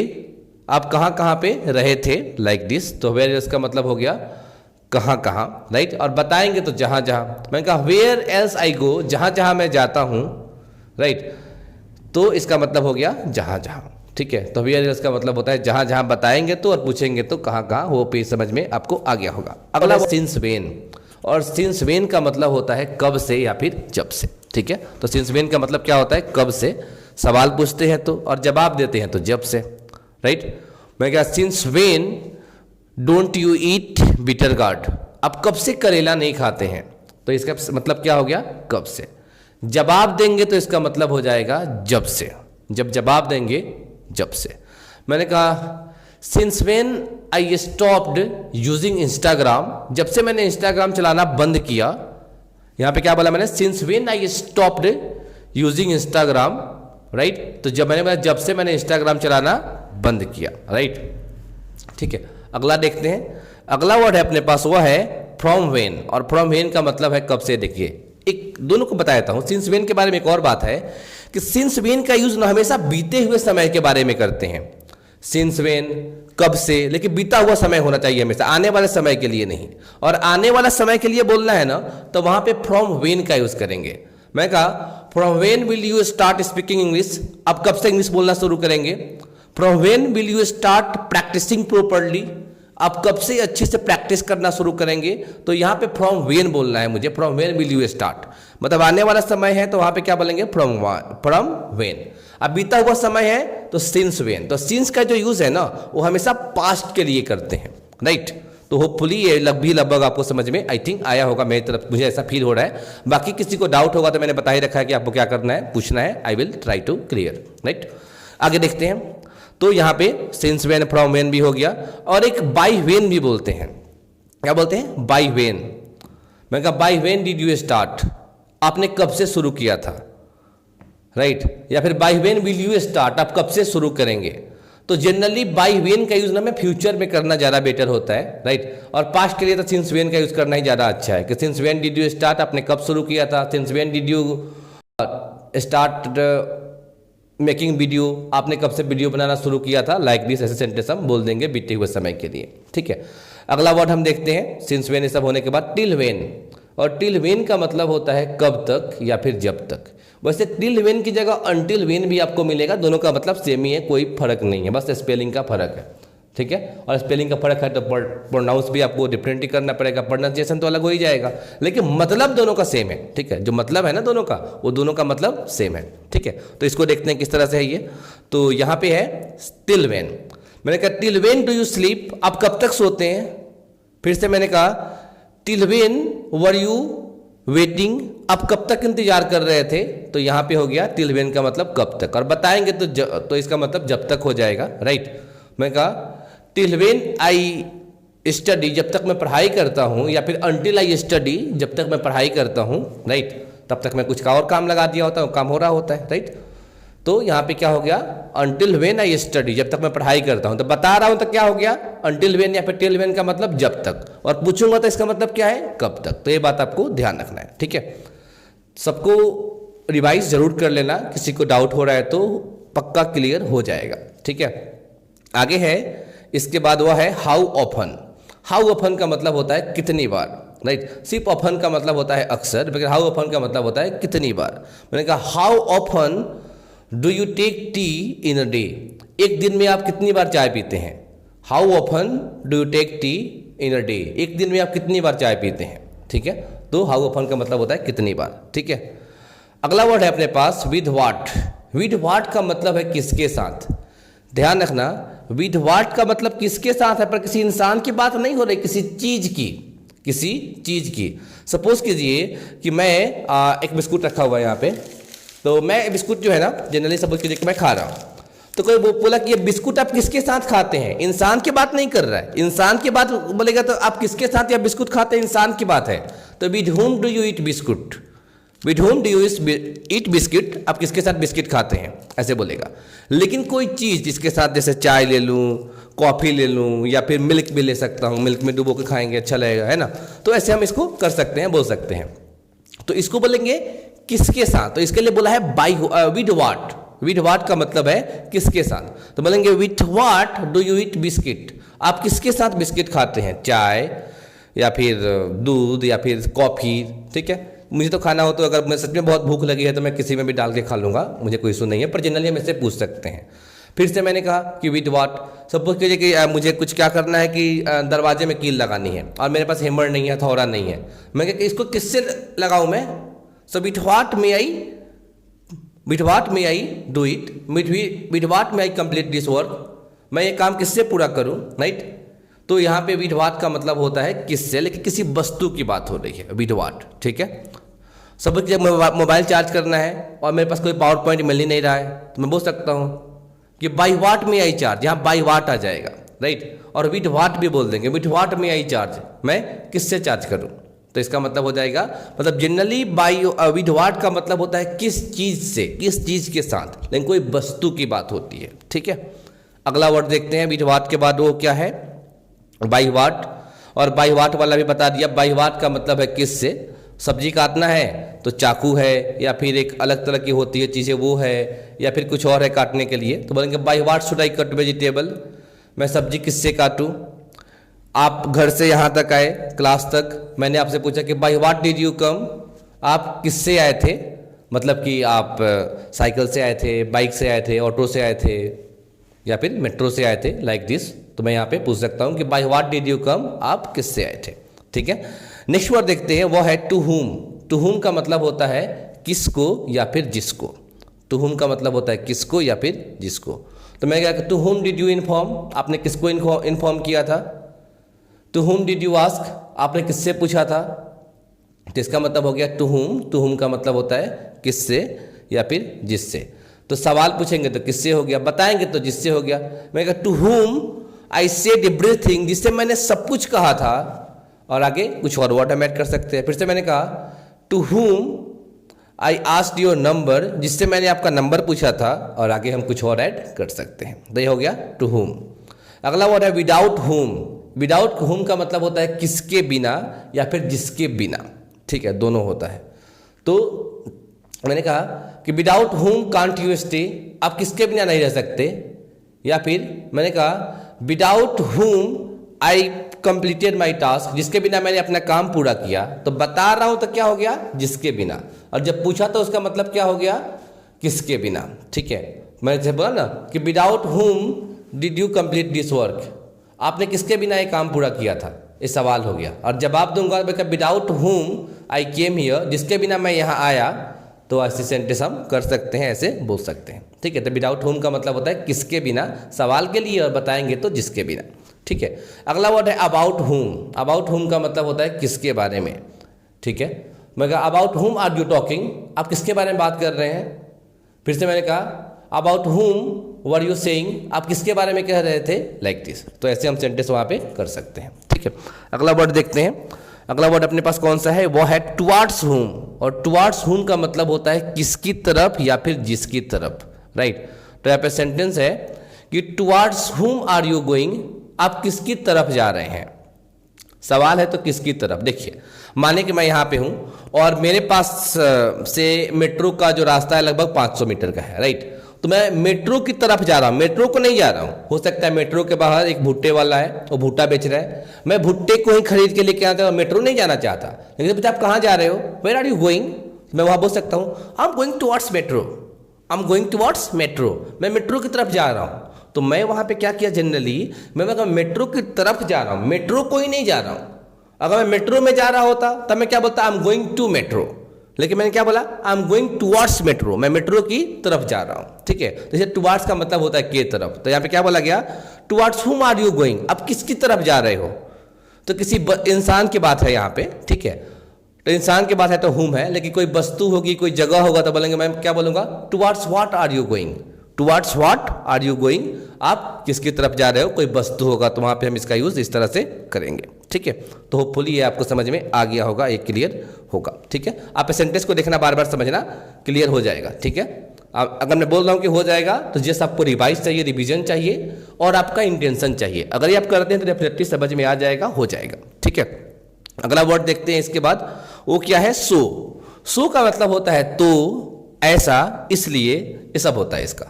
आप कहाँ कहाँ पे रहे थे, लाइक दिस। तो वेयर एल्स का मतलब हो गया कहाँ कहाँ, राइट। और बताएंगे तो जहाँ जहाँ, मैंने कहा वेयर एल्स आई गो, जहाँ जहाँ मैं जाता हूँ, राइट। तो इसका मतलब हो गया जहाँ जहाँ, ठीक है। तो वेयर एल्स का मतलब होता है जहाँ जहाँ बताएंगे तो, और पूछेंगे तो कहाँ कहाँ, वो पे समझ में आपको आ गया होगा। अगला सिंस वेन, और सिंस वेन का मतलब होता है कब से या फिर जब से, ठीक है। तो सिंस वेन का मतलब क्या होता है, कब से, सवाल पूछते हैं तो, और जवाब देते हैं तो जब से, राइट। मैं क्या, since when don't you eat bitter gourd, आप कब से करेला नहीं खाते हैं, तो इसका मतलब क्या हो गया, कब से। जवाब देंगे तो इसका मतलब हो जाएगा जब से, जब जवाब देंगे जब से। मैंने कहा since when I stopped using Instagram, जब से मैंने इंस्टाग्राम चलाना बंद किया। यहां पे क्या बोला मैंने, since when I stopped using Instagram, right. तो जब मैंने, जब से मैंने इंस्टाग्राम चलाना बंद किया, राइट, ठीक है। अगला देखते हैं, अगला वर्ड है अपने पास, वह है फ्रॉम वेन, और फ्रॉम वेन का मतलब है कब से। देखिए एक दोनों को बताता हूं। सिंस वेन के बारे में एक और बात है कि सिंस वेन का यूज ना हमेशा बीते हुए समय के बारे में करते हैं, सिंस वेन कब से, लेकिन बीता हुआ समय होना चाहिए हमेशा, आने वाले समय के लिए नहीं। और आने वाला समय के लिए बोलना है ना, तो वहां पे फ्रॉम वेन का यूज करेंगे। मैं कहा from when will you start speaking English, आप कब से इंग्लिश बोलना शुरू करेंगे। From when will you start practising properly, आप कब से अच्छे से प्रैक्टिस करना शुरू करेंगे। तो यहाँ पे फ्रॉम वेन बोलना है मुझे, from when will you start, मतलब आने वाला समय है तो वहां पे क्या बोलेंगे, फ्रॉम वेन। अब बीता हुआ समय है तो सिंस वेन। तो सिंस का जो यूज है ना, वो हमेशा पास्ट के लिए करते हैं, राइट। तो होपफुली ये लगभग आपको समझ में आई थिंक आया होगा, मेरी तरफ मुझे ऐसा फील हो रहा है। बाकी किसी को डाउट होगा तो मैंने बता ही रखा है कि आपको क्या करना है, पूछना है, I will try to clear, right. आगे देखते हैं, तो यहाँ पे सिंस वेन फ्रॉम वेन भी हो गया, और एक बाय वेन भी बोलते हैं। क्या बोलते हैं, बाय वेन। मैं कहा by when did you start, आपने कब से शुरू किया था, राइट। या फिर by when will you start, आप कब से शुरू करेंगे। तो जनरली बाय वेन का यूज ना में फ्यूचर में करना ज्यादा बेटर होता है, राइट। और पास्ट के लिए तो सिंस वेन का यूज करना ही ज्यादा अच्छा है कि since when did you start, आपने कब शुरू किया था। Since when did you start making video, आपने कब से वीडियो बनाना शुरू किया था, लाइक दिस। ऐसे सेंटेंस हम बोल देंगे बीते हुए समय के लिए, ठीक है। अगला वर्ड हम देखते हैं, सिंस वेन ये सब होने के बाद टिल वेन, और टिल वेन का मतलब होता है कब तक या फिर जब तक। वैसे टिल वेन की जगह अनटिल वेन भी आपको मिलेगा, दोनों का मतलब सेम ही है, कोई फर्क नहीं है, बस स्पेलिंग का फर्क है, ठीक है। और स्पेलिंग का फर्क है तो प्रोनाउंस भी आपको डिफरेंट ही करना पड़ेगा, प्रोनाउंसिएशन तो अलग हो ही जाएगा, लेकिन मतलब दोनों का सेम है, ठीक है। जो मतलब है ना दोनों का, वो दोनों का मतलब सेम है, ठीक है। तो इसको देखते हैं किस तरह से है ये। तो यहाँ पे है टिल वेन। मैंने कहा till when do you sleep, आप कब तक सोते हैं। फिर से मैंने कहा till when were you waiting, आप कब तक इंतजार कर रहे थे। तो यहाँ पे हो गया टिल वेन का मतलब कब तक, और बताएंगे तो इसका मतलब जब तक हो जाएगा, राइट। मैं कहा टिल वेन आई स्टडी, जब तक मैं पढ़ाई करता हूँ, या फिर अनटिल आई स्टडी, जब तक मैं पढ़ाई करता हूँ, राइट। तब तक मैं कुछ का और काम लगा दिया होता है, काम हो रहा होता है, राइट। तो यहाँ पे क्या हो गया, अनटिल वेन आई स्टडी, जब तक मैं पढ़ाई करता हूँ। तो बता रहा हूँ तो क्या हो गया, अनटिल वेन या फिर टिल वेन का मतलब जब तक, और पूछूंगा तो इसका मतलब क्या है, कब तक। तो ये बात आपको ध्यान रखना है, ठीक है। सबको रिवाइज जरूर कर लेना, किसी को डाउट हो रहा है तो पक्का क्लियर हो जाएगा, ठीक है। आगे है, इसके बाद वह है हाउ ऑफन। हाउ ऑफन का मतलब होता है कितनी बार, राइट। सिर्फ ऑफन का मतलब होता है अक्सर, लेकिन हाउ ऑफन का मतलब होता है कितनी बार। मैंने कहा how often do you take tea in a day, एक दिन में आप कितनी बार चाय पीते हैं। How often do you take tea in a day, एक दिन में आप कितनी बार चाय पीते हैं, ठीक है। तो हाउ ऑफन का मतलब होता है कितनी बार, ठीक है। अगला वर्ड है अपने पास विद व्हाट। विद व्हाट का मतलब है किसके साथ। ध्यान रखना, विद व्हाट का मतलब किसके साथ है, पर किसी इंसान की बात नहीं हो रही, किसी चीज की, किसी चीज की। सपोज कीजिए कि मैं एक बिस्कुट रखा हुआ है यहाँ पे, तो मैं बिस्कुट जो है ना, जनरली सपोज कीजिए कि मैं खा रहा हूँ, तो कोई बोला कि ये बिस्कुट आप किसके साथ खाते हैं, इंसान की बात नहीं कर रहा है। इंसान की बात बोलेगा तो आप किसके साथ या बिस्कुट खाते हैं, इंसान की बात है। तो with home do you eat biscuit, with home do you eat biscuit, आप किसके साथ बिस्किट खाते हैं, ऐसे बोलेगा। लेकिन कोई चीज़ जिसके साथ, जैसे चाय ले लूँ, कॉफ़ी ले लूँ, या फिर मिल्क भी ले सकता हूँ, मिल्क में डुबो के खाएंगे अच्छा लगेगा, है ना। तो ऐसे हम इसको कर सकते हैं, बोल सकते हैं। तो इसको बोलेंगे किसके साथ, तो इसके लिए बोला है by with what. With what का मतलब है किसके साथ, तो बोलेंगे with what do you eat biscuit, आप किसके साथ बिस्किट खाते हैं, चाय या फिर दूध या फिर कॉफ़ी, ठीक है। मुझे तो खाना हो तो अगर मैं सच में बहुत भूख लगी है तो मैं किसी में भी डाल के खा लूँगा, मुझे कोई इशू नहीं है, पर जनरली हम इससे पूछ सकते हैं। फिर से मैंने कहा कि विद व्हाट, सपोज कीजिए कि मुझे कुछ क्या करना है कि दरवाजे में कील लगानी है और मेरे पास हैमर नहीं है, हथौड़ा नहीं है, मैं क्या इसको किससे लगाऊँ मैं, so with what may I do it, with what may I complete this work, मैं ये काम किससे पूरा करूँ, राइट। तो यहाँ पे विद व्हाट का मतलब होता है किससे, लेकिन किसी वस्तु की बात हो रही है, विद व्हाट, ठीक है। सपोज जब मोबाइल चार्ज करना है और मेरे पास कोई पावर पॉइंट मिल ही नहीं रहा है, तो मैं बोल सकता हूँ कि बाई वाट में आई चार्ज, यहाँ बाई वाट आ जाएगा, राइट। और विद व्हाट भी बोल देंगे, विद व्हाट में आई चार्ज, मैं किससे चार्ज करूँ, तो इसका मतलब हो जाएगा, मतलब जनरली बाई विद व्हाट का मतलब होता है किस चीज़ से, किस चीज़ के साथ, लेकिन कोई वस्तु की बात होती है, ठीक है। अगला वर्ड देखते हैं, विद व्हाट के बाद वो क्या है, बाई वाट, और बाई वाट वाला भी बता दिया। बाई वाट का मतलब है किससे, सब्जी काटना है तो चाकू है, या फिर एक अलग तरह की होती है चीज़ें वो है, या फिर कुछ और है काटने के लिए, तो बोलेंगे by what should I cut vegetable, मैं सब्जी किससे काटूँ। आप घर से यहाँ तक आए क्लास तक, मैंने आपसे पूछा कि by what did you come, आप किससे आए थे, मतलब कि आप साइकिल से आए थे, बाइक से आए थे, ऑटो से आए थे, या फिर मेट्रो से आए थे, लाइक दिस। तो मैं यहाँ पे पूछ सकता हूँ कि by what did you come, आप किससे आए थे, ठीक है। नेक्स्ट वर्ड देखते हैं, वो है टू हुम। टू हुम का मतलब होता है किसको या फिर जिसको, टू हुम का मतलब होता है किसको या फिर जिसको। तो मैं क्या, to whom did you inform, आपने किसको इन्फॉर्म किया था। To whom did you ask, आपने किससे पूछा था, तो इसका मतलब हो गया टू हुम। टू हुम का मतलब होता है किससे या फिर जिससे। तो सवाल पूछेंगे तो किससे हो गया, बताएंगे तो जिससे हो गया। मैं कहा to whom I said everything, जिससे मैंने सब कुछ कहा था, और आगे कुछ और वर्ड हम ऐड कर सकते हैं। फिर से मैंने कहा to whom I asked your number, जिससे मैंने आपका नंबर पूछा था, और आगे हम कुछ और ऐड कर सकते हैं। तो ये हो गया टू हुम। अगला वर्ड है विदाउट हुम। विदाउट हुम का मतलब होता है किसके बिना या फिर जिसके बिना, ठीक है, दोनों होता है। तो मैंने कहा कि विदाउट हुम कांट यू स्टे, आप किसके बिना नहीं रह सकते। या फिर मैंने कहा विदाउट हुम आई कंप्लीटेड माई टास्क, जिसके बिना मैंने अपना काम पूरा किया। तो बता रहा हूं तो क्या हो गया, जिसके बिना, और जब पूछा तो उसका मतलब क्या हो गया, किसके बिना, ठीक है। मैंने बोला ना कि विदाउट हुम did you complete this work, आपने किसके बिना ये काम पूरा किया था, ये सवाल हो गया। और जवाब दूंगा विदाउट हुम आई केम हियर, जिसके बिना मैं यहाँ आया, तो ऐसे सेंटेंस हम कर सकते हैं, ऐसे बोल सकते हैं, ठीक है। तो विदाउट होम का मतलब होता है किसके बिना, सवाल के लिए, और बताएंगे तो जिसके बिना, ठीक है। अगला वर्ड है अबाउट होम। अबाउट होम का मतलब होता है किसके बारे में, ठीक है। मैं कहा about whom are you talking, आप किसके बारे में बात कर रहे हैं। फिर से मैंने कहा about home were you saying, आप किसके बारे में कह रहे थे, लाइक दिस। तो ऐसे हम सेंटेंस वहाँ पे कर सकते हैं, ठीक है। अगला वर्ड देखते हैं। अगला वर्ड अपने पास कौन सा है, वो है टुवार्ड्स हुम। और टुवार्ड्स हुम का मतलब होता है किसकी तरफ या फिर जिसकी तरफ, राइट। तो यहाँ पे सेंटेंस है कि टुवार्ड्स हुम आर यू गोइंग, आप किसकी तरफ जा रहे हैं। सवाल है तो किसकी तरफ। देखिए माने कि मैं यहाँ पे हूँ और मेरे पास से मेट्रो का जो रास्ता है लगभग 500 मीटर का है, राइट। तो मैं मेट्रो की तरफ जा रहा हूँ, मेट्रो को नहीं जा रहा हूँ। हो सकता है मेट्रो के बाहर एक भुट्टे वाला है, वो भुट्टा बेच रहा है, मैं भुट्टे को ही खरीद के लेके आता हूँ, मेट्रो नहीं जाना चाहता। लेकिन बेटा आप कहाँ जा रहे हो, वेयर आर यू गोइंग, मैं वहाँ बोल सकता हूँ आई am going towards metro, I am going towards metro, मैं मेट्रो की तरफ जा रहा हूँ। तो मैं वहाँ पे क्या किया, जनरली मैं मेट्रो की तरफ जा रहा हूँ, मेट्रो को ही नहीं जा रहा हूँ। अगर मैं मेट्रो में जा रहा होता तब मैं क्या बोलता, I am going to metro. लेकिन मैंने क्या बोला, I am going towards metro, मैं मेट्रो की तरफ जा रहा हूँ, ठीक है। तो जैसे टुवर्ड्स का मतलब होता है के तरफ, तो यहाँ पे क्या बोला गया, टुवर्ड्स हुम आर यू गोइंग, अब किसकी तरफ जा रहे हो। तो किसी इंसान की बात है यहाँ पे, ठीक है। तो इंसान की बात है तो हुम है, लेकिन कोई वस्तु होगी, कोई जगह होगा तो बोलेंगे, मैं क्या बोलूँगा, towards what are you going, towards what are you going, आप किसकी तरफ जा रहे हो। कोई वस्तु होगा तो वहाँ पे हम इसका यूज़ इस तरह से करेंगे, ठीक है। तो होपफुली ये आपको समझ में आ गया होगा, एक क्लियर होगा, ठीक है। आप सेंटेंस को देखना, बार बार समझना, क्लियर हो जाएगा, ठीक है। अगर मैं बोल रहा हूँ कि हो जाएगा तो जैसे आपको रिवाइज चाहिए, रिवीजन चाहिए और आपका इंटेंशन चाहिए। अगर ये आप करते हैं तो डेफिनेटली समझ में आ जाएगा, हो जाएगा, ठीक है। अगला वर्ड देखते हैं इसके बाद, वो क्या है, सो। सो का मतलब होता है तो, ऐसा, इसलिए, ये सब होता है इसका।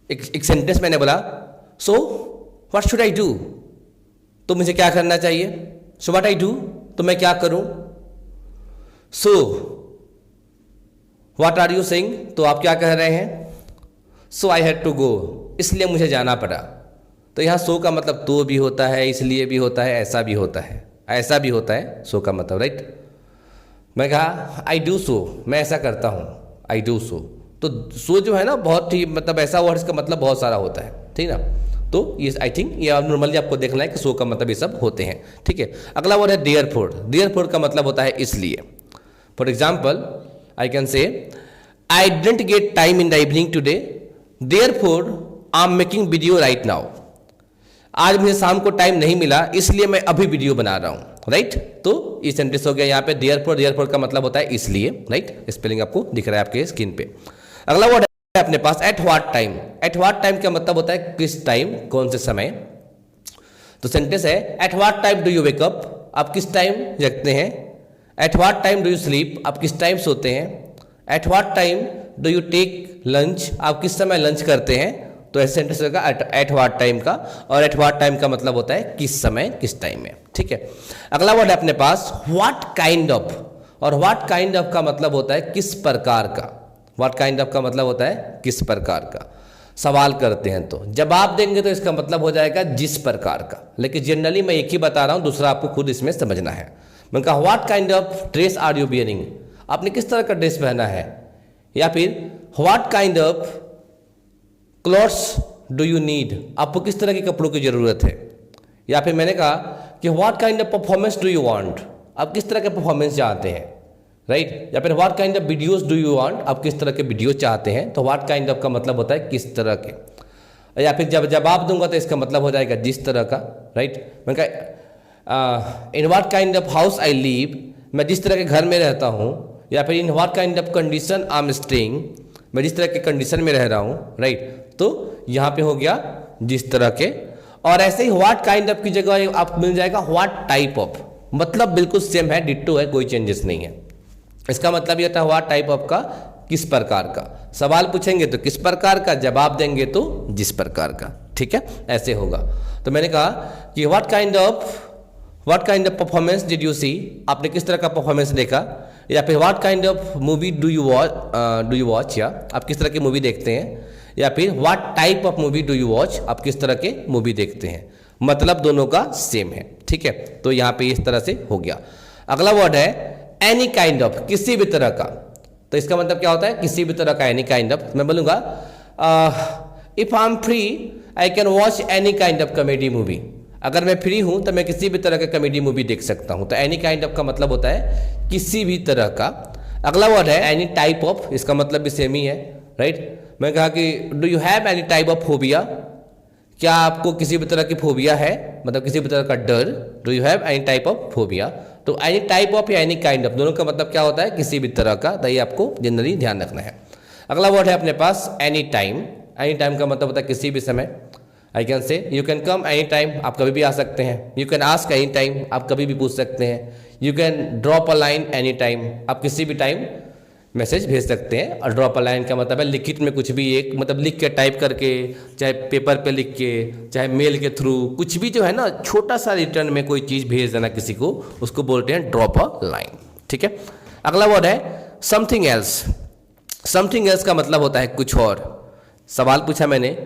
एक सेंटेंस मैंने बोला, so what should I do, तो मुझे क्या करना चाहिए, सो व्हाट आई डू, तो मैं क्या करूं। So what are you saying, तो आप क्या कह रहे हैं। सो आई हैड टू गो, इसलिए मुझे जाना पड़ा। तो यहाँ सो का मतलब तो भी होता है, इसलिए भी होता है, ऐसा भी होता है, ऐसा भी होता है सो का मतलब, राइट। मैं कहा आई डू सो, मैं ऐसा करता हूँ, आई डू सो। तो सो जो है ना बहुत ही मतलब ऐसा वर्ड का मतलब बहुत सारा होता है, ठीक ना। तो ये आई थिंक ये नॉर्मली आपको देखना है कि सो का मतलब ये सब होते हैं, ठीक है। अगला वर्ड है देयरफॉर। देयरफॉर का मतलब होता है इसलिए। For example I can say I didn't get time in the evening today, therefore I am making video right now. आज मुझे शाम को टाइम नहीं मिला, इसलिए मैं अभी वीडियो बना रहा हूँ, राइट। तो ये सेंटेंस हो गया यहाँ पे देयरफॉर। देयरफॉर का मतलब होता है इसलिए, राइट। स्पेलिंग आपको दिख रहा है आपके स्क्रीन पे। अगला वर्ड है अपने पास at what time. At what time का मतलब होता है किस टाइम, कौन से समय। तो सेंटेंस है at what time do you wake up, आप किस टाइम जगते हैं। At what time do you sleep, आप किस टाइम सोते हैं। At what time do you take lunch, आप किस समय लंच करते हैं। तो ऐसे सेंटेंस होगा एट व्हाट टाइम का, और एट व्हाट टाइम का मतलब होता है किस समय, किस टाइम में, ठीक है। अगला वर्ड है अपने पास व्हाट काइंड ऑफ। और व्हाट काइंड ऑफ का मतलब होता है किस प्रकार का। व्हाट काइंड ऑफ का मतलब होता है किस प्रकार का। सवाल करते हैं तो जवाब देंगे तो इसका मतलब हो जाएगा जिस प्रकार का, लेकिन जनरली मैं एक ही बता रहा हूं, दूसरा आपको खुद इसमें समझना है। मैंने कहा what kind of dress are you wearing, आपने किस तरह का ड्रेस पहना है। या फिर what kind of clothes do you need, आपको किस तरह के कपड़ों की जरूरत है। या फिर मैंने कहा कि what kind of performance do you want, आप किस तरह के परफॉर्मेंस चाहते हैं, राइट। या फिर what kind of videos do you want, आप किस तरह के वीडियो चाहते हैं। तो व्हाट काइंड ऑफ का मतलब होता है किस तरह के। या फिर जब जवाब दूंगा तो इसका मतलब हो जाएगा जिस तरह का, राइट। मैं कहा in what kind of house I live, मैं जिस तरह के घर में रहता हूँ। या फिर in what kind of condition I am staying, मैं जिस तरह के कंडीशन में रह रहा हूँ, राइट। तो यहाँ पे हो गया जिस तरह के। और ऐसे ही व्हाट काइंड ऑफ की जगह आपको मिल जाएगा व्हाट टाइप ऑफ, मतलब बिल्कुल सेम है, डिट्टो है, कोई चेंजेस नहीं है। इसका मतलब ये होता है व्हाट टाइप ऑफ का किस प्रकार का। सवाल पूछेंगे तो किस प्रकार का, जवाब देंगे तो जिस प्रकार का, ठीक है, ऐसे होगा। तो मैंने कहा कि what kind of performance did you see, आपने किस तरह का परफॉर्मेंस देखा। या फिर what kind of movie do you watch, या आप किस तरह की मूवी देखते हैं। या फिर what type of movie do you watch, आप किस तरह के मूवी देखते हैं। मतलब दोनों का सेम है, ठीक है। तो यहाँ पे इस तरह से हो गया। अगला वर्ड है एनी काइंड ऑफ, किसी भी तरह का। तो इसका मतलब क्या होता है किसी भी तरह का, एनी काइंड ऑफ। मैं बोलूंगा if I am free I can watch any kind of comedy movie, अगर मैं फ्री हूं तो मैं किसी भी तरह का कॉमेडी मूवी देख सकता हूं। तो एनी काइंड ऑफ का मतलब होता है किसी भी तरह का। अगला वर्ड है एनी टाइप ऑफ, इसका मतलब भी सेम ही है, राइट। मैं कहा कि do you have any type of phobia, क्या आपको किसी भी तरह की फोबिया है, मतलब किसी भी तरह का डर। Do you have any type of phobia. तो एनी टाइप ऑफ या एनी काइंड ऑफ दोनों का मतलब क्या होता है किसी भी तरह का। तो ये आपको जनरली ध्यान रखना है। अगला वर्ड है अपने पास एनी टाइम। एनी टाइम का मतलब होता है किसी भी समय। आई कैन से you can come any time, आप कभी भी आ सकते हैं। You can ask any time, आप कभी भी पूछ सकते हैं। You can drop a line any time, आप किसी भी टाइम मैसेज भेज सकते हैं। और ड्रॉप अ लाइन का मतलब है लिखित में कुछ भी एक, मतलब लिख के, टाइप करके, चाहे पेपर पे लिख के, चाहे मेल के थ्रू, कुछ भी जो है ना छोटा सा रिटर्न में कोई चीज़ भेज देना किसी को, उसको बोलते हैं ड्रॉप अ लाइन, ठीक है। अगला वर्ड है समथिंग एल्स। समथिंग एल्स का मतलब होता है कुछ और। सवाल पूछा मैंने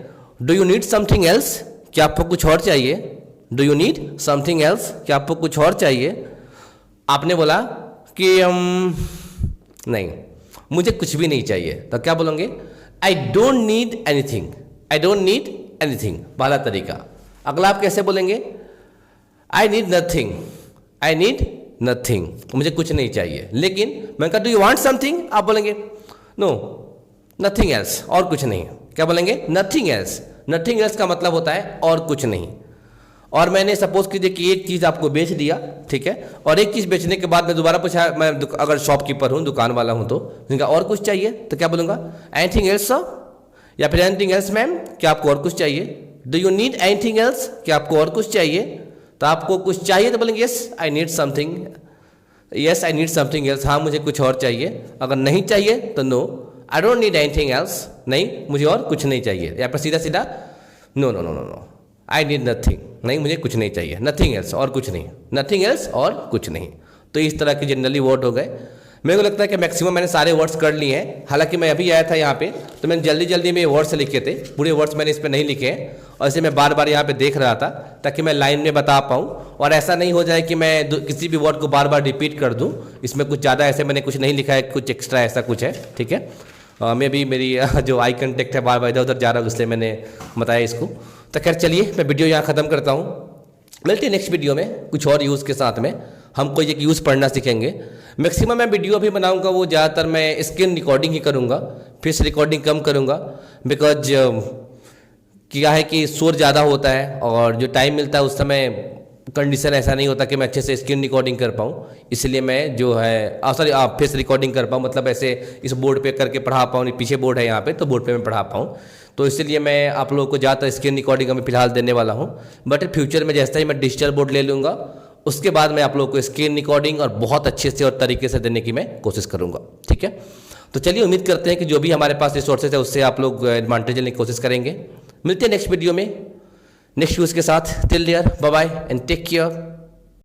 do you need something else, क्या आपको कुछ और चाहिए। Do you need something else, क्या आपको कुछ और चाहिए। आपने बोला कि नहीं, मुझे कुछ भी नहीं चाहिए। तो क्या बोलोगे आई don't need anything. I don't need anything पहला तरीका। अगला आप कैसे बोलेंगे आई नीड नथिंग। आई नीड नथिंग, मुझे कुछ नहीं चाहिए। लेकिन मैं कहा डू यू वांट समथिंग, आप बोलेंगे नो नथिंग एल्स, और कुछ नहीं। क्या बोलेंगे नथिंग एल्स। नथिंग एल्स का मतलब होता है और कुछ नहीं। और मैंने सपोज कीजिए कि एक चीज़ आपको बेच दिया, ठीक है, और एक चीज़ बेचने के बाद मैं दोबारा पूछा, मैं अगर शॉपकीपर हूँ, दुकान वाला हूँ, तो इनका और कुछ चाहिए, तो क्या बोलूँगा एनीथिंग एल्स सर, या फिर एनीथिंग एल्स मैम, क्या आपको और कुछ चाहिए। Do you need anything else, क्या आपको और कुछ चाहिए। तो आपको कुछ चाहिए तो बोलेंगे yes I need something, yes I need something else, हाँ मुझे कुछ और चाहिए। अगर नहीं चाहिए तो no, I don't need anything else, नहीं मुझे और कुछ नहीं चाहिए। या फिर सीधा सीधा no no no no no, I need nothing, नहीं मुझे कुछ नहीं चाहिए, नथिंग एल्स और कुछ नहीं, नथिंग एल्स और कुछ नहीं। तो इस तरह के जनरली वर्ड हो गए। मेरे को लगता है कि मैक्सिमम मैंने सारे वर्ड्स कर लिए हैं। हालांकि मैं अभी आया था यहाँ पे तो मैंने जल्दी जल्दी में वर्ड्स लिखे थे, पूरे वर्ड्स मैंने इस पर नहीं लिखे हैं, और इसे मैं बार बार यहाँ पे देख रहा था ताकि मैं लाइन में बता पाऊँ, और ऐसा नहीं हो जाए कि मैं किसी भी वर्ड को बार बार रिपीट कर दूँ। इसमें कुछ ज़्यादा ऐसे मैंने कुछ नहीं लिखा है, कुछ एक्स्ट्रा ऐसा कुछ है, ठीक है। मैं भी मेरी जो आई कंटेक्ट है बार बार इधर उधर जा रहा हूँ, इसलिए मैंने बताया इसको। तो खैर चलिए मैं वीडियो यहाँ ख़त्म करता हूँ। मिलते हैं नेक्स्ट वीडियो में कुछ और यूज़ के साथ में। हम कोई एक यूज़ पढ़ना सीखेंगे। मैक्सिमम मैं वीडियो भी बनाऊंगा वो ज़्यादातर मैं स्क्रीन रिकॉर्डिंग ही करूंगा, फेस रिकॉर्डिंग कम करूंगा, बिकॉज क्या है कि शोर ज़्यादा होता है और जो टाइम मिलता है उस समय कंडीशन ऐसा नहीं होता कि मैं अच्छे से स्क्रीन रिकॉर्डिंग कर पाऊँ। इसलिए मैं जो है सॉरी फेस रिकॉर्डिंग कर पाऊँ, मतलब ऐसे इस बोर्ड पे करके पढ़ा पाऊँ। पीछे बोर्ड है यहाँ पे, तो बोर्ड पे मैं पढ़ा पाऊँ। तो इसलिए मैं आप लोगों को ज़्यादातर स्क्रीन रिकॉर्डिंग में फिलहाल देने वाला हूँ। बट फ्यूचर में जैसा ही मैं डिजिटल बोर्ड ले लूँगा उसके बाद मैं आप लोगों को स्क्रीन रिकॉर्डिंग और बहुत अच्छे से और तरीके से देने की मैं कोशिश करूँगा, ठीक है। तो चलिए उम्मीद करते हैं कि जो भी हमारे पास रिसोर्सेज है उससे आप लोग एडवांटेज लेने की कोशिश करेंगे। मिलते हैं नेक्स्ट वीडियो में नेक्स्ट यूज़ के साथ। Till there bye bye and take care.